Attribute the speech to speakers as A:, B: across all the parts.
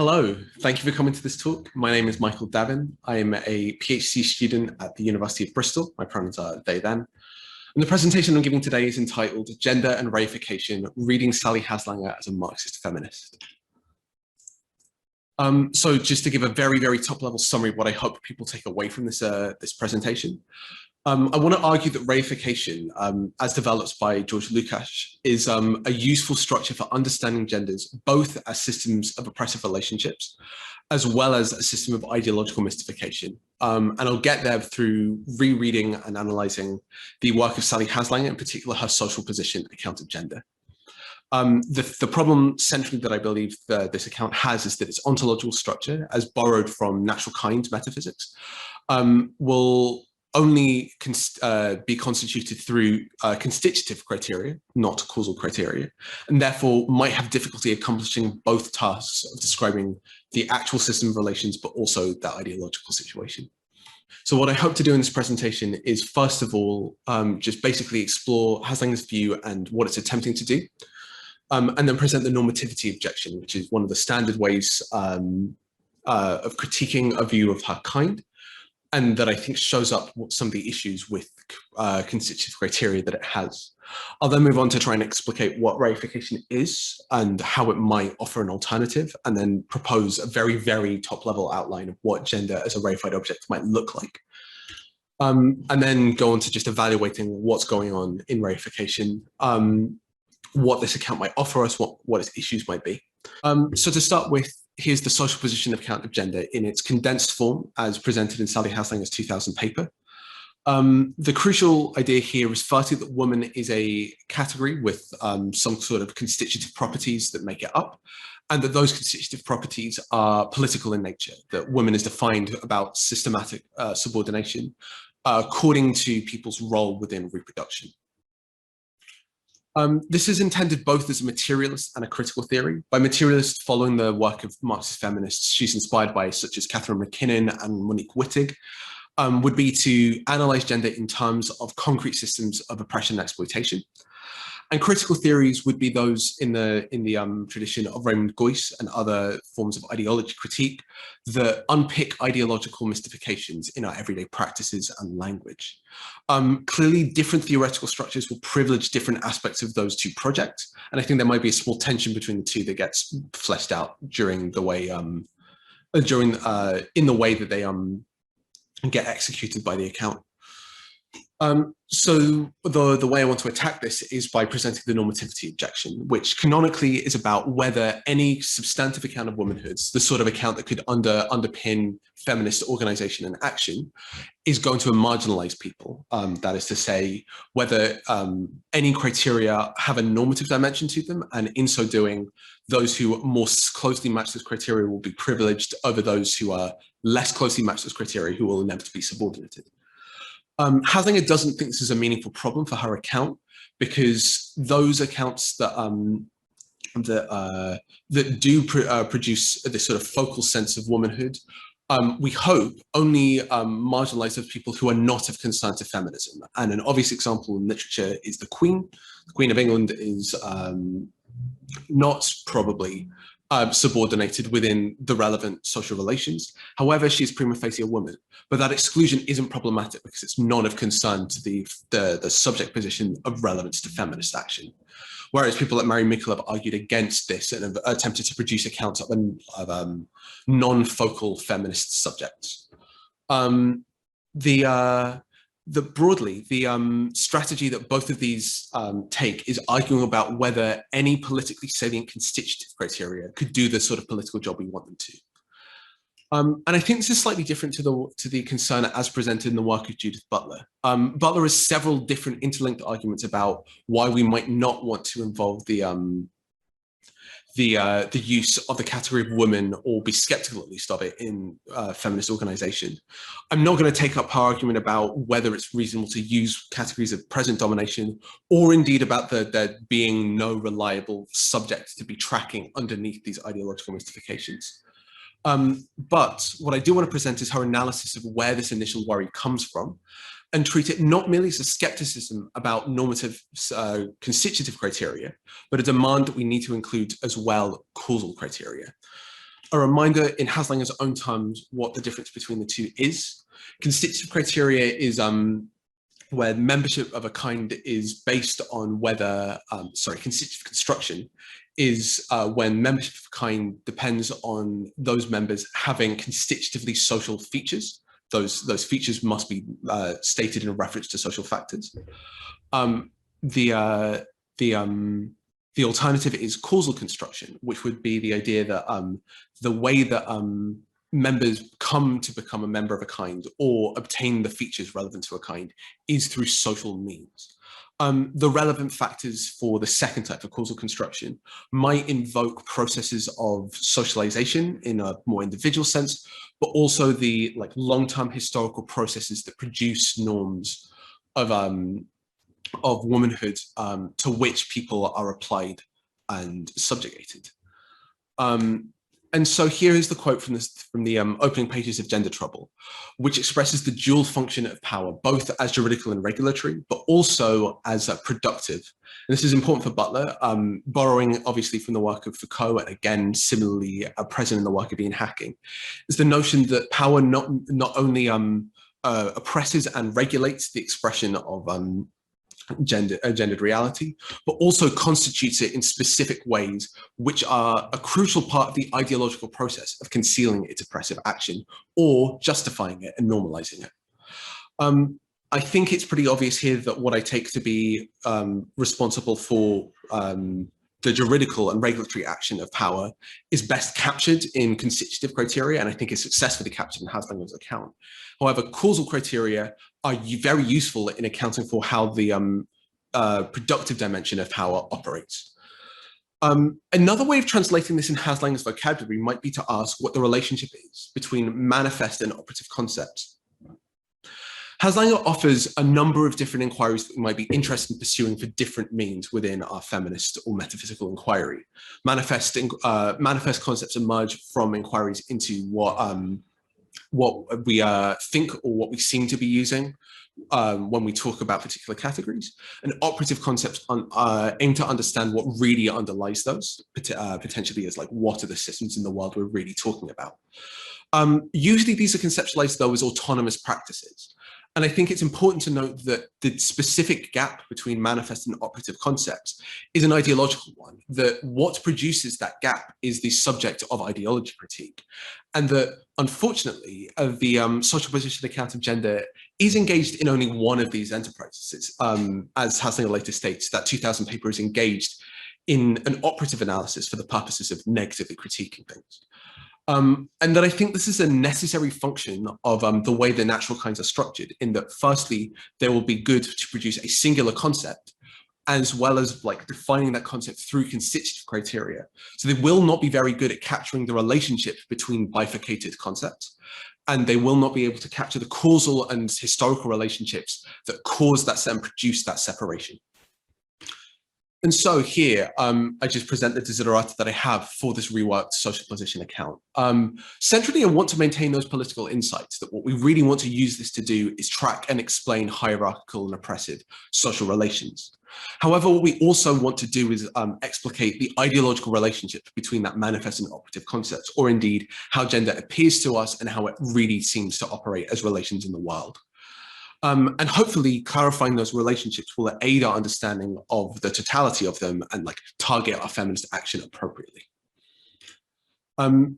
A: Hello, thank you for coming to this talk. My name is Michael Davin. I am a PhD student at the University of Bristol. My pronouns are they, them. And the presentation I'm giving today is entitled Gender and Reification, Reading Sally Haslanger as a Marxist-feminist. So just to give a very, very top level summary of what I hope people take away from this, this presentation. I want to argue that reification, as developed by György Lukacs, is a useful structure for understanding genders, both as systems of oppressive relationships, as well as a system of ideological mystification. And I'll get there through rereading and analysing the work of Sally Haslanger, in particular her social position account of gender. The problem centrally that I believe this account has is that its ontological structure, as borrowed from natural kind metaphysics, will only be constituted through constitutive criteria, not causal criteria, and therefore might have difficulty accomplishing both tasks of describing the actual system of relations, but also that ideological situation. So what I hope to do in this presentation is, first of all, just basically explore Haslanger's view and what it's attempting to do, and then present the normativity objection, which is one of the standard ways of critiquing a view of her kind, and that I think shows up what some of the issues with constitutive criteria that it has. I'll then move on to try and explicate what reification is and how it might offer an alternative, and then propose a very, very top level outline of what gender as a reified object might look like. And then go on to just evaluating what's going on in reification, what this account might offer us, what its issues might be. So to start with, here's the social position account of gender in its condensed form as presented in Sally Haslanger's 2000 paper. The crucial idea here is firstly that woman is a category with some sort of constitutive properties that make it up, and that those constitutive properties are political in nature, that woman is defined about systematic subordination according to people's role within reproduction. This is intended both as a materialist and a critical theory. By materialist, following the work of Marxist-feminists she's inspired by, such as Catherine McKinnon and Monique Wittig, would be to analyze gender in terms of concrete systems of oppression and exploitation. And critical theories would be those in the tradition of Raymond Geuss and other forms of ideology critique that unpick ideological mystifications in our everyday practices and language. Clearly, different theoretical structures will privilege different aspects of those two projects, and I think there might be a small tension between the two that gets fleshed out during the way in the way that they get executed by the account. So the way I want to attack this is by presenting the normativity objection, which canonically is about whether any substantive account of womanhood, the sort of account that could underpin feminist organization and action, is going to marginalize people. That is to say, whether any criteria have a normative dimension to them, and in so doing, those who more closely match this criteria will be privileged over those who are less closely match this criteria, who will inevitably be subordinated. Haslanger doesn't think this is a meaningful problem for her account, because those accounts that do produce this sort of focal sense of womanhood, we hope only marginalize those people who are not of concern to feminism. And an obvious example in literature is the Queen. The Queen of England is not probably subordinated within the relevant social relations. However, she's prima facie a woman, but that exclusion isn't problematic because it's not of concern to the subject position of relevance to feminist action. Whereas people like Mary Meikle have argued against this and have attempted to produce accounts of non-focal feminist subjects. Broadly, the strategy that both of these take is arguing about whether any politically salient constitutive criteria could do the sort of political job we want them to. And I think this is slightly different to the concern as presented in the work of Judith Butler. Butler has several different interlinked arguments about why we might not want to involve the use of the category of woman, or be skeptical at least of it, in feminist organization. I'm not going to take up her argument about whether it's reasonable to use categories of present domination, or indeed about there being no reliable subject to be tracking underneath these ideological mystifications. But what I do want to present is her analysis of where this initial worry comes from, and treat it not merely as a skepticism about normative constitutive criteria, but a demand that we need to include as well causal criteria. A reminder in Haslanger's own terms what the difference between the two is. Constitutive criteria is where membership of a kind is based on whether, constitutive construction is when membership of a kind depends on those members having constitutively social features. Those features must be stated in reference to social factors. The alternative is causal construction, which would be the idea that the way that members come to become a member of a kind or obtain the features relevant to a kind is through social means. The relevant factors for the second type of causal construction might invoke processes of socialization in a more individual sense, but also the long-term historical processes that produce norms of womanhood to which people are applied and subjugated. And so here is the quote from the opening pages of Gender Trouble, which expresses the dual function of power, both as juridical and regulatory, but also as productive. And this is important for Butler, borrowing obviously from the work of Foucault, and again, similarly present in the work of Ian Hacking, is the notion that power not only oppresses and regulates the expression of gendered reality, but also constitutes it in specific ways which are a crucial part of the ideological process of concealing its oppressive action or justifying it and normalizing it. I think it's pretty obvious here that what I take to be responsible for the juridical and regulatory action of power is best captured in constitutive criteria, and I think is successfully captured in Haslanger's account. However, causal criteria are very useful in accounting for how the productive dimension of power operates. Another way of translating this in Haslanger's vocabulary might be to ask what the relationship is between manifest and operative concepts. Haslanger offers a number of different inquiries that we might be interested in pursuing for different means within our feminist or metaphysical inquiry. Manifest concepts emerge from inquiries into what we think or what we seem to be using when we talk about particular categories, and operative concepts aim to understand what really underlies those, potentially as what are the systems in the world we're really talking about. Usually these are conceptualized though as autonomous practices. And I think it's important to note that the specific gap between manifest and operative concepts is an ideological one, that what produces that gap is the subject of ideology critique. And that, unfortunately, the social position account of gender is engaged in only one of these enterprises. As Haslanger later states, that 2000 paper is engaged in an operative analysis for the purposes of negatively critiquing things. And that I think this is a necessary function of the way the natural kinds are structured, in that firstly, they will be good to produce a singular concept, as well as defining that concept through constitutive criteria. So they will not be very good at capturing the relationship between bifurcated concepts, and they will not be able to capture the causal and historical relationships that cause that and produce that separation. And so here, I just present the desiderata that I have for this reworked social position account. Centrally, I want to maintain those political insights, that what we really want to use this to do is track and explain hierarchical and oppressive social relations. However, what we also want to do is explicate the ideological relationship between that manifest and operative concepts, or indeed how gender appears to us and how it really seems to operate as relations in the world. And hopefully clarifying those relationships will aid our understanding of the totality of them and target our feminist action appropriately.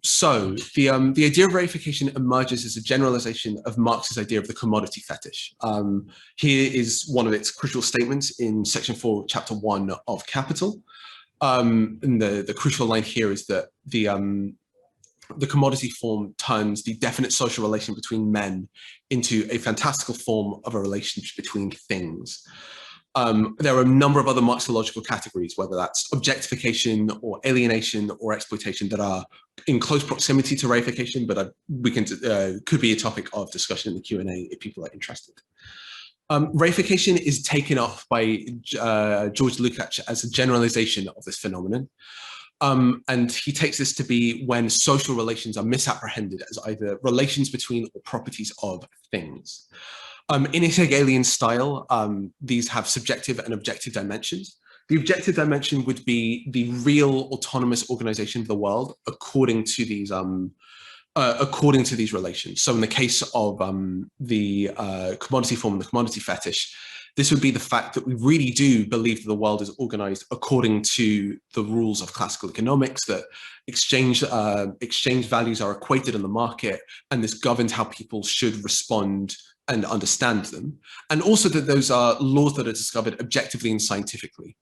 A: So the idea of reification emerges as a generalization of Marx's idea of the commodity fetish. Here is one of its crucial statements in section 4, chapter 1 of Capital. And the crucial line here is that the commodity form turns the definite social relation between men into a fantastical form of a relationship between things. There are a number of other Marxological categories, whether that's objectification or alienation or exploitation, that are in close proximity to reification, but could be a topic of discussion in the Q&A if people are interested. Reification is taken up by György Lukacs as a generalization of this phenomenon. And he takes this to be when social relations are misapprehended as either relations between or properties of things. In his Hegelian style, these have subjective and objective dimensions. The objective dimension would be the real autonomous organization of the world according to these relations. So in the case of the commodity form and the commodity fetish, this would be the fact that we really do believe that the world is organized according to the rules of classical economics, that exchange values are equated in the market, and this governs how people should respond and understand them. And also that those are laws that are discovered objectively and scientifically.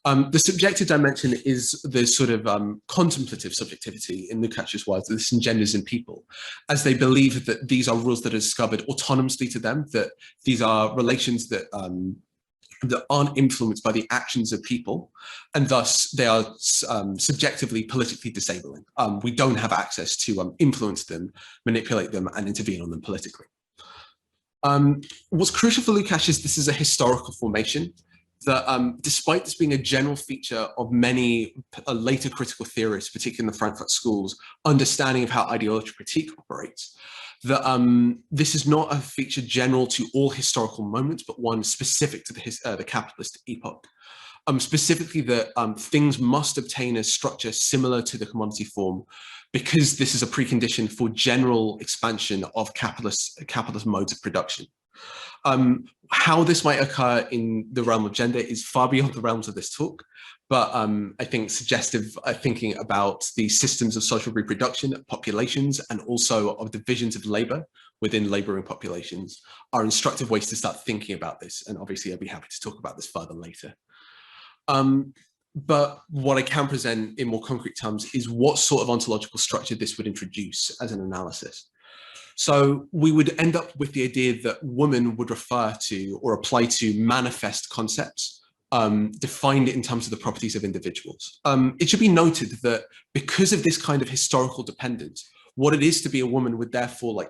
A: The subjective dimension is the sort of contemplative subjectivity, in Lukacs's words, that this engenders in people, as they believe that these are rules that are discovered autonomously to them, that these are relations that that aren't influenced by the actions of people, and thus they are subjectively politically disabling. We don't have access to influence them, manipulate them, and intervene on them politically. What's crucial for Lukacs is this is a historical formation that despite this being a general feature of many later critical theorists, particularly in the Frankfurt schools, understanding of how ideology critique operates, that this is not a feature general to all historical moments, but one specific to the capitalist epoch. Specifically that things must obtain a structure similar to the commodity form, because this is a precondition for general expansion of capitalist modes of production. How this might occur in the realm of gender is far beyond the realms of this talk, but I think suggestive thinking about the systems of social reproduction, populations, and also of divisions of labor within laboring populations are instructive ways to start thinking about this. And obviously I'd be happy to talk about this further later. But what I can present in more concrete terms is what sort of ontological structure this would introduce as an analysis. So we would end up with the idea that woman would refer to or apply to manifest concepts defined in terms of the properties of individuals. It should be noted that because of this kind of historical dependence, what it is to be a woman would therefore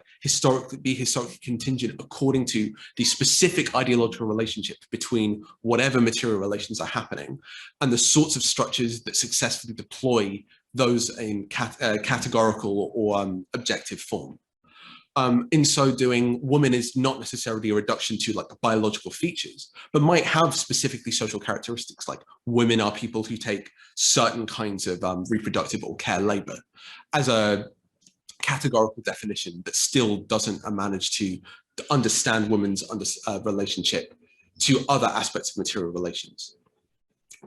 A: be historically contingent according to the specific ideological relationship between whatever material relations are happening and the sorts of structures that successfully deploy those in categorical or objective form. In so doing, woman is not necessarily a reduction to biological features, but might have specifically social characteristics, like women are people who take certain kinds of reproductive or care labor, as a categorical definition that still doesn't manage to understand women's relationship to other aspects of material relations.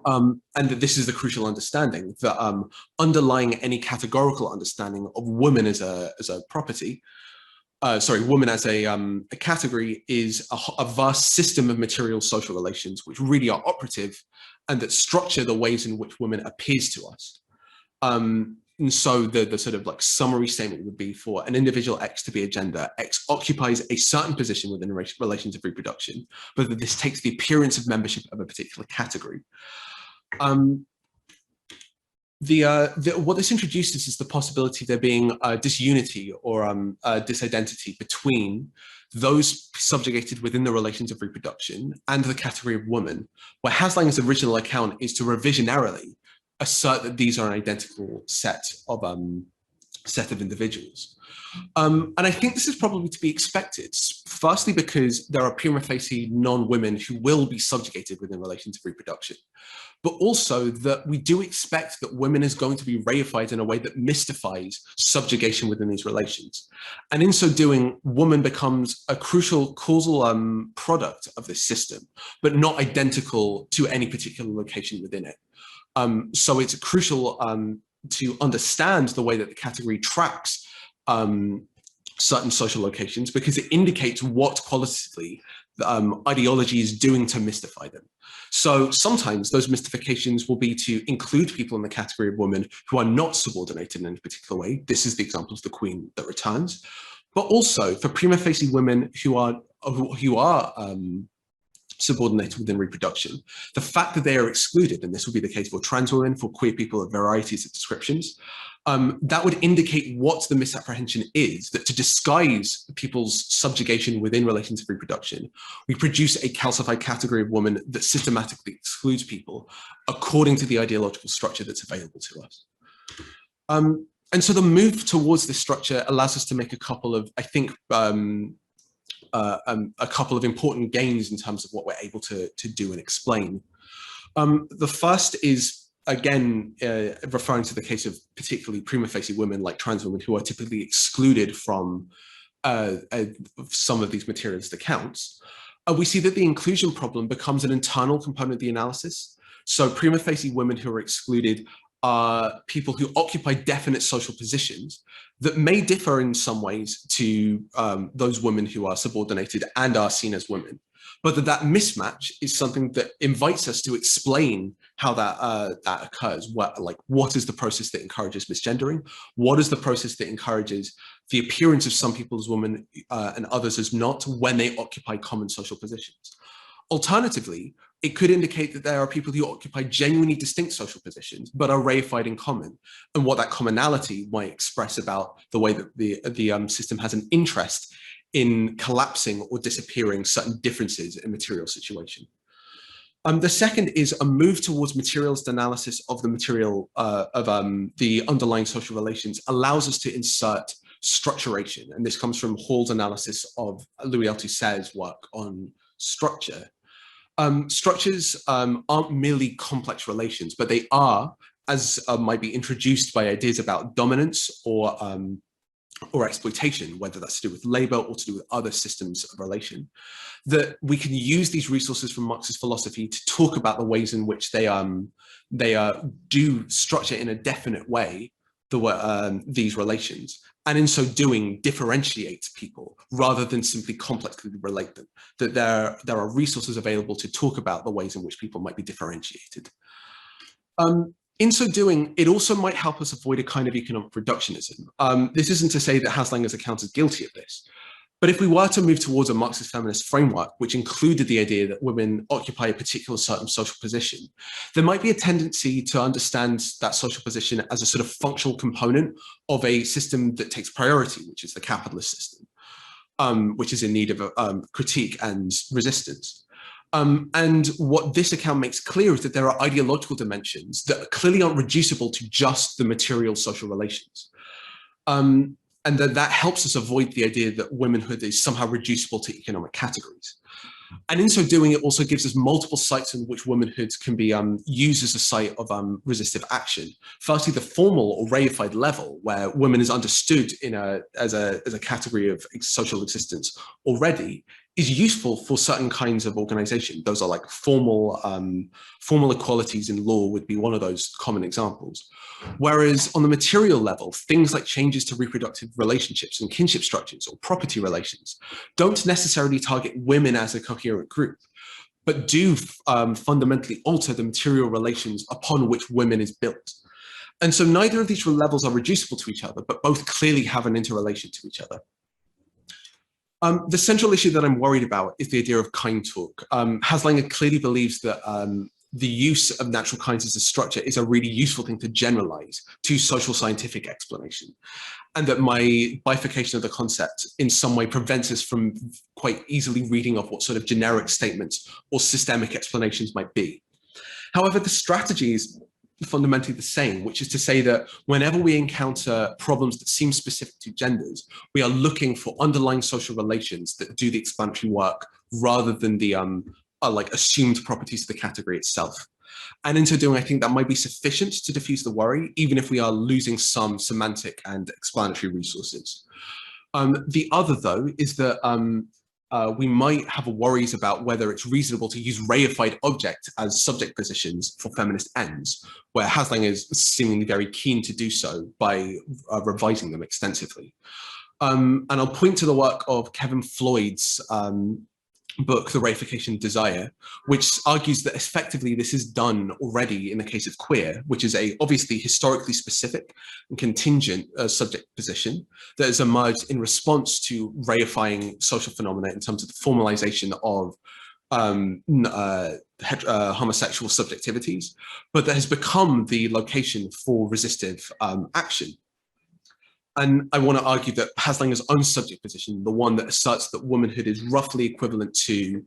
A: And that this is the crucial understanding, that underlying any categorical understanding of women as a property, woman as a category is a vast system of material social relations which really are operative and that structure the ways in which woman appears to us. And so the sort of summary statement would be, for an individual X to be a gender, X occupies a certain position within relations of reproduction, but that this takes the appearance of membership of a particular category. What this introduces is the possibility of there being a disunity or a disidentity between those subjugated within the relations of reproduction and the category of woman, where Haslanger's original account is to revisionarily assert that these are an identical set of individuals. And I think this is probably to be expected, firstly because there are prima facie non-women who will be subjugated within relations of reproduction, but also that we do expect that women is going to be reified in a way that mystifies subjugation within these relations. And in so doing, woman becomes a crucial causal product of this system, but not identical to any particular location within it. So it's crucial to understand the way that the category tracks certain social locations, because it indicates what qualitatively ideology is doing to mystify them. So sometimes those mystifications will be to include people in the category of women who are not subordinated in any particular way. This is the example of the queen that returns, but also for prima facie women who are subordinated within reproduction, the fact that they are excluded, and this will be the case for trans women, for queer people of varieties of descriptions, that would indicate what the misapprehension is, that to disguise people's subjugation within relations of reproduction, we produce a calcified category of woman that systematically excludes people according to the ideological structure that's available to us. And so the move towards this structure allows us to make a couple of, I think, a couple of important gains in terms of what we're able to do and explain. The first is, again, referring to the case of particularly prima facie women like trans women who are typically excluded from some of these materialist accounts. We see that the inclusion problem becomes an internal component of the analysis. So prima facie women who are excluded are people who occupy definite social positions that may differ in some ways to those women who are subordinated and are seen as women. But that mismatch is something that invites us to explain how that occurs. What is the process that encourages misgendering? What is the process that encourages the appearance of some people as women and others as not when they occupy common social positions? Alternatively, it could indicate that there are people who occupy genuinely distinct social positions, but are reified in common, and what that commonality might express about the way that the system has an interest in collapsing or disappearing certain differences in material situation. The second is a move towards materialist analysis of the material the underlying social relations allows us to insert structuration. And this comes from Hall's analysis of Louis Althusser's work on structure. Structures aren't merely complex relations, but they are, as might be introduced by ideas about dominance or exploitation, whether that's to do with labor or to do with other systems of relation, that we can use these resources from Marxist philosophy to talk about the ways in which they do structure in a definite way these relations, and in so doing differentiate people rather than simply complexly relate them, that there are resources available to talk about the ways in which people might be differentiated. In so doing, it also might help us avoid a kind of economic reductionism. This isn't to say that Haslanger's account is guilty of this, but if we were to move towards a Marxist-feminist framework, which included the idea that women occupy a particular certain social position, there might be a tendency to understand that social position as a sort of functional component of a system that takes priority, which is the capitalist system, which is in need of critique and resistance. And what this account makes clear is that there are ideological dimensions that clearly aren't reducible to just the material social relations. And that helps us avoid the idea that womanhood is somehow reducible to economic categories. And in so doing, it also gives us multiple sites in which womanhood can be used as a site of resistive action. Firstly, the formal or reified level, where women is understood as a category of social existence already, is useful for certain kinds of organization. Those are like formal equalities in law would be one of those common examples. Whereas on the material level, things like changes to reproductive relationships and kinship structures or property relations don't necessarily target women as a coherent group, but do fundamentally alter the material relations upon which women is built. And so neither of these levels are reducible to each other, but both clearly have an interrelation to each other. The central issue that I'm worried about is the idea of kind talk. Haslanger clearly believes that the use of natural kinds as a structure is a really useful thing to generalize to social scientific explanation, and that my bifurcation of the concept in some way prevents us from quite easily reading of what sort of generic statements or systemic explanations might be. However, the strategy is fundamentally the same, which is to say that whenever we encounter problems that seem specific to genders, we are looking for underlying social relations that do the explanatory work rather than the like assumed properties of the category itself. And in so doing, I think that might be sufficient to diffuse the worry, even if we are losing some semantic and explanatory resources. The other, though, is that we might have worries about whether it's reasonable to use reified object as subject positions for feminist ends, where Haslanger is seemingly very keen to do so by revising them extensively. And I'll point to the work of Kevin Floyd's book, The Reification Desire, which argues that effectively this is done already in the case of queer, which is a obviously historically specific and contingent subject position that has emerged in response to reifying social phenomena in terms of the formalization of homosexual subjectivities, but that has become the location for resistive action. And I want to argue that Haslanger's own subject position, the one that asserts that womanhood is roughly equivalent to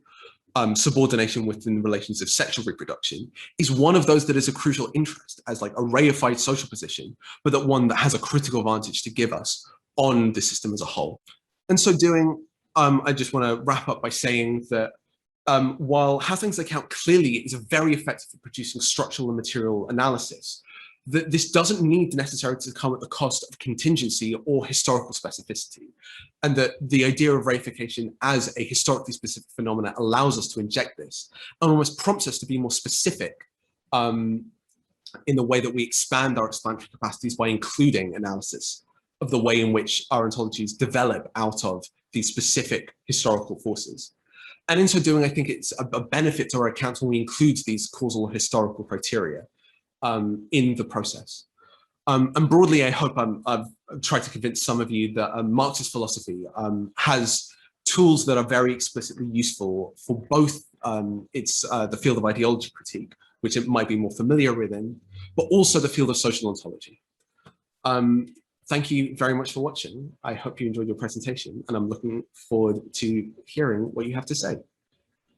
A: subordination within relations of sexual reproduction, is one of those that is a crucial interest as like a reified social position, but that one that has a critical advantage to give us on the system as a whole. And so doing, I just want to wrap up by saying that while Haslinger's account clearly is very effective at producing structural and material analysis, that this doesn't need necessarily to come at the cost of contingency or historical specificity, and that the idea of reification as a historically specific phenomenon allows us to inject this and almost prompts us to be more specific in the way that we expand our explanatory capacities by including analysis of the way in which our ontologies develop out of these specific historical forces. And in so doing, I think it's a benefit to our account when we include these causal historical criteria in the process. And broadly, I hope I've tried to convince some of you that Marxist philosophy has tools that are very explicitly useful for both the field of ideology critique, which it might be more familiar within, but also the field of social ontology. Thank you very much for watching. I hope you enjoyed your presentation, and I'm looking forward to hearing what you have to say.